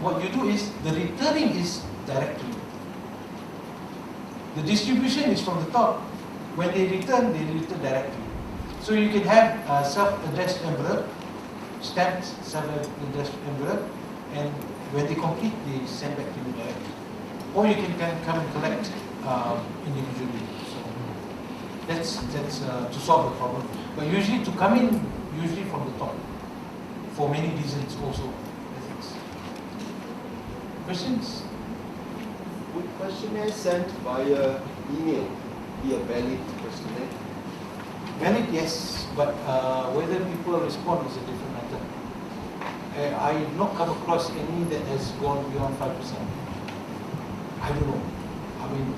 what you do is, the returning is direct to you. The distribution is from the top. When they return directly. So you can have a self-addressed envelope, stamped self-addressed envelope, and when they complete, they send back to you directly. Or you can come and collect individually. So that's to solve the problem. But usually to come in, usually from the top, for many reasons also. Questions? Would questionnaire sent via email be a valid questionnaire? Valid, yes, but whether people respond is a different matter. I have not come across any that has gone beyond 5%. I don't know. I mean,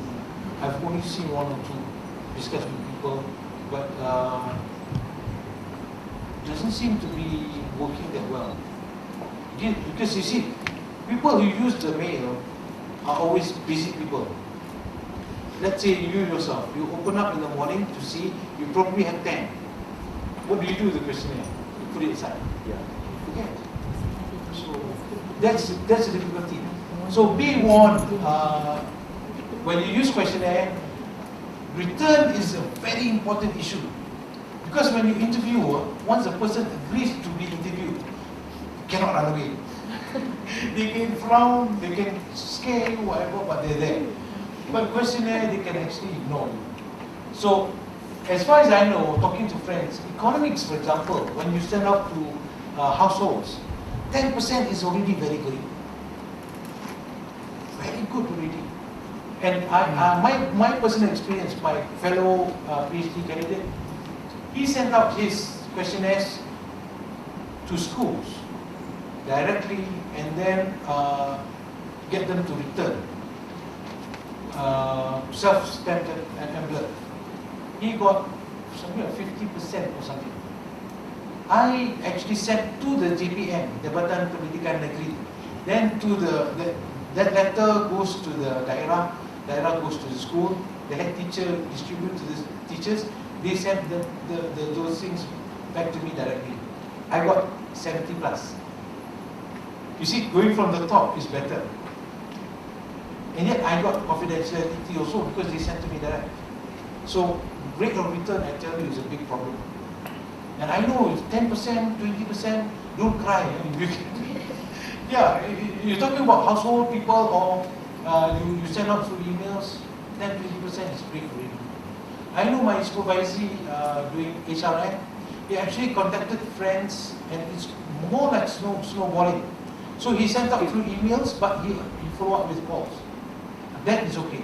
I've only seen one or two discuss with people, but doesn't seem to be working that well. Because you see, people who use the mail are always busy people. Let's say you yourself, you open up in the morning to see, you probably have 10. What do you do with the questionnaire? You put it aside. Yeah. You forget. So that's the difficulty. So be warned, when you use questionnaire, return is a very important issue. Because when you interview, once a person agrees to be interviewed, you cannot run away. They can frown, they can scare you, whatever, but they're there. But questionnaire, they can actually ignore you. So, as far as I know, talking to friends, economics, for example, when you send out to households, 10% is already very good. Very good already. And my personal experience, my fellow PhD candidate, he sent out his questionnaires to schools directly and then get them to return. Self-stamped envelope. He got something like 50% or something. I actually sent to the JPN, Jabatan Pendidikan Negeri. Then to that letter goes to the daerah goes to the school, the head teacher distributes to the teachers, they send those things back to me directly. I got 70 plus. You see, going from the top is better. And yet I got confidentiality also because they sent to me direct. So rate of return, I tell you, is a big problem. And I know if 10%, 20%, don't cry. Yeah, you're talking about household people or you send out through emails, 10, 20% is big already. I know my supervisor doing HRM, he actually contacted friends and it's more like snowballing. So he sent out through emails, but he follow up with calls. That is okay.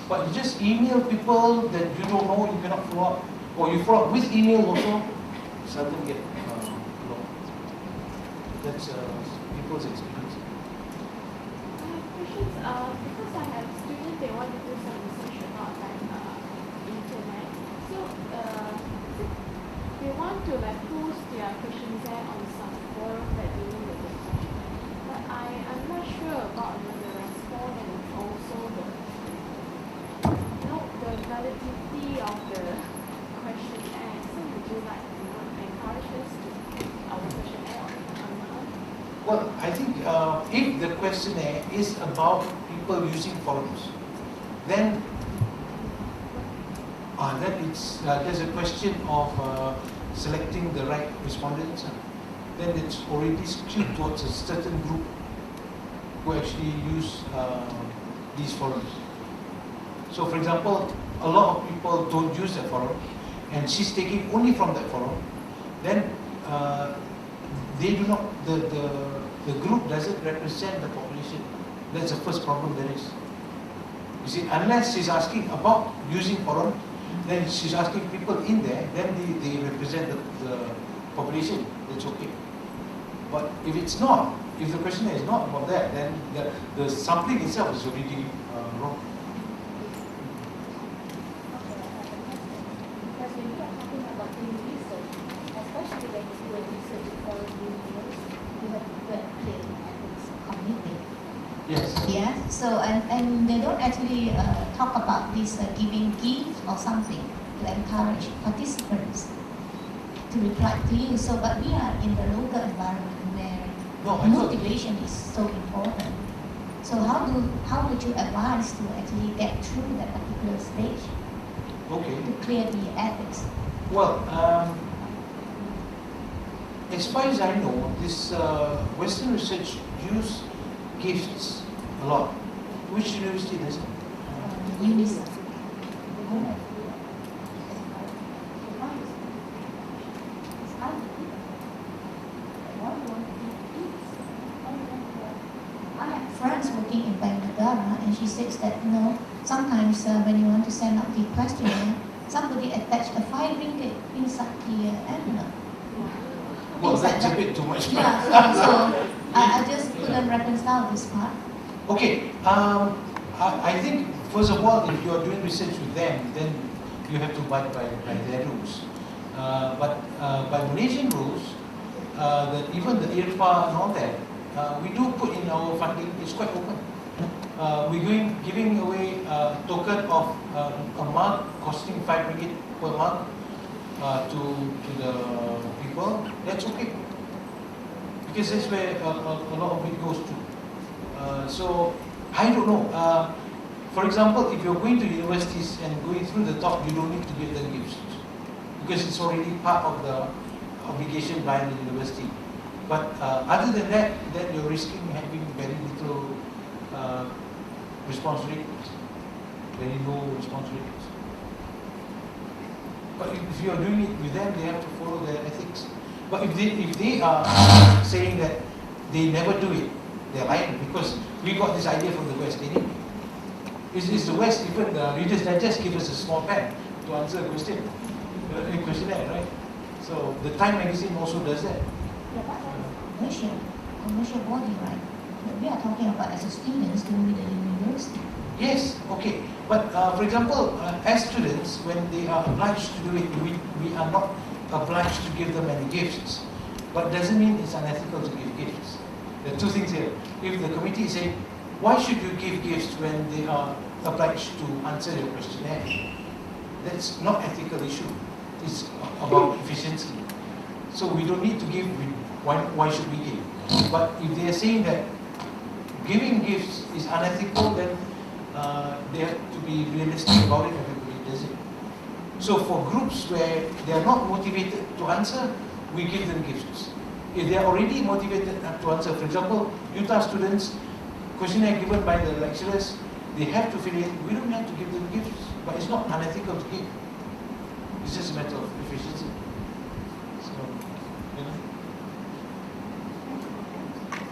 But you just email people that you don't know, you cannot follow up. Or you follow up with email also, seldom get low. That's people's experience. Questions, because I have students, they want to do some research about internet. So they want to post their questions there on some forum that they know the discussion. But I'm not sure about the response and also the validity of the questionnaire. So would you encourage us to put our questionnaire online? Well, I think if the questionnaire is about people using forums, then there's a question of selecting the right respondents. Then it's already skewed towards a certain group who actually use these forums. So, for example, a lot of people don't use that forum, and she's taking only from that forum. Then they do not. The group doesn't represent the population. That's the first problem there is. You see, unless she's asking about using forum, then she's asking people in there. Then they represent the population. That's okay. But if it's not, if the questionnaire is not about that, then the sampling itself is already wrong. Yeah, so and they don't actually talk about this giving gifts or something to encourage participants to reply to you. So, but we are in the local environment where motivation is so important. how would you advise to actually get through that particular stage Okay. to clear the ethics? Well, as far as I know, this Western research use gifts a lot. Which university does it? UNICEF. I have friends working in Bangalore, and she says that sometimes when you want to send out the questionnaire, somebody attached a 5 ringgit inside the envelope. Well, Things like that's a that. bit too much. Yeah, so I just couldn't reconcile this part. Okay, I think first of all, if you are doing research with them, then you have to abide by their rules. But by Malaysian rules, even the IRFA and all that, we do put in our funding. It's quite open. We're giving away a token of a mug costing 5 ringgit per mug to the people. That's okay, because that's where a lot of it goes to. So I don't know. For example, if you're going to universities and going through the top, you don't need to give them gifts because it's already part of the obligation by the university. But other than that, then you're risking having very little response rates, very low response rates. But if you are doing it with them, they have to follow their ethics. But if they are saying that they never do it, they're lying, because we got this idea from the West anyway. Is the West, even the Reader's Digest give us a small pen to answer a question, a questionnaire, right? So the Time magazine also does that. Yeah, but that's commercial body, right? But we are talking about as a students doing with the university. Yes, okay. But for example, as students, when they are obliged to do it, we are not obliged to give them any gifts. But doesn't mean it's unethical to give gifts. There are two things here. If the committee is saying, why should you give gifts when they are obliged to answer your questionnaire? That's not an ethical issue. It's about efficiency. So we don't need to give. Why should we give? But if they are saying that giving gifts is unethical, then they have to be realistic about it. Everybody does it. So for groups where they are not motivated to answer, we give them gifts. If they are already motivated to answer, for example, Utah students, questionnaire given by the lecturers, they have to fill in. We don't have to give them gifts, but it's not unethical to give. It's just a matter of efficiency. So,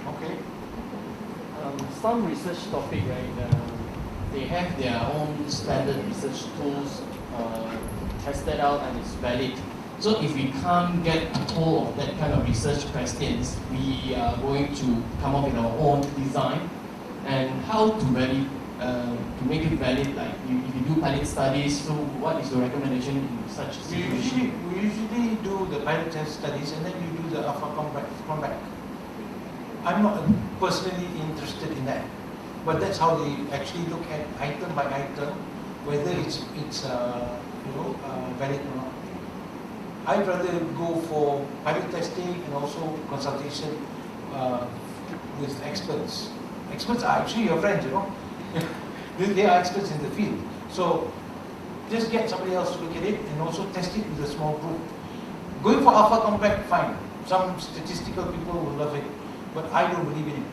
okay. Some research topic, right? They have their own standard research tools tested out and it's valid. So if we can't get a hold of that kind of research questions, we are going to come up with our own design. And how to make it valid, like if you do pilot studies, so what is your recommendation in such a situation? We usually do the pilot test studies and then you do the alpha comeback. I'm not personally interested in that, but that's how they actually look at item by item, whether it's valid or not. I'd rather go for pilot testing and also consultation with experts. Experts are actually your friends, They are experts in the field. So just get somebody else to look at it and also test it with a small group. Going for alpha compact, fine. Some statistical people will love it, but I don't believe in it.